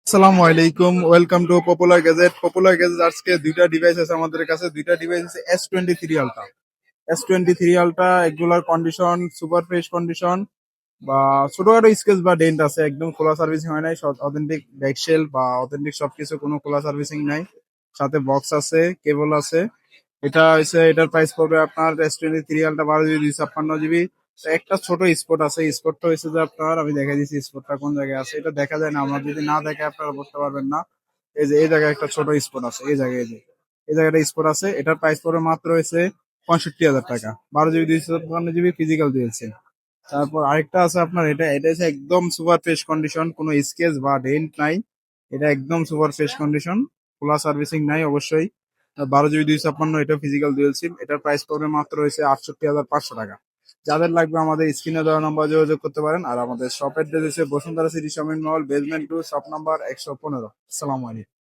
আসসালামু আলাইকুম, welcome to popular gadget. Popular gadget আজকে দুইটা ডিভাইস আছে আমাদের কাছে। দুইটা ডিভাইস আছে S23 আলট্রা। S23 আলট্রা এগুলার কন্ডিশন সুপার ফ্রেশ কন্ডিশন, বা ছোটখাটো স্কেচ বা ডেন্ট আছে, একদম খোলা সার্ভিসিং হয় নাই। অথেন্টিক ব্যাকশেল বা অথেন্টিক সবকিছু, কোনো খোলা সার্ভিসিং নাই। সাথে বক্স আছে, কেবল আছে। এটার প্রাইস পড়বে আপনার S23 আলট্রা 12 GB 256 GB। একটা ছোট স্পট আছে, স্পটটা হয়েছে যে আপনার, আমি দেখাই দিচ্ছি স্পটটা কোন জায়গায় আছে। এটা দেখা যায় না, আমরা যদি না দেখে আপনারা বুঝতে পারবেন না। এই যে এই জায়গায় একটা ছোট স্পট আছে, এই জায়গায় এই জায়গাটা স্পট আছে। এটার প্রাইস পড়বে মাত্র হয়েছে 65,000 টাকা। 12 GB 256 GB ফিজিক্যাল দিয়েছে। তারপর আরেকটা আছে আপনার, এটা হচ্ছে একদম সুপার ফ্রেশ কন্ডিশন, কোনো স্কেচ বা ডেন্ট নাই। এটা একদম সুপার ফ্রেশ কন্ডিশন, খোলা সার্ভিসিং নাই অবশ্যই। 12 GB 256, এটা ফিজিক্যাল ডুয়েল সিম। এটার প্রাইস পড়বে মাত্র হয়েছে 68,500 টাকা। যাদের লাগবে আমাদের স্ক্রিনে দেওয়া নাম্বার যোগাযোগ করতে পারেন। আর আমাদের শপ অ্যাড্রেস হচ্ছে Bashundhara city shopping mall, basement 2, shop number 115। আসসালামু আলাইকুম।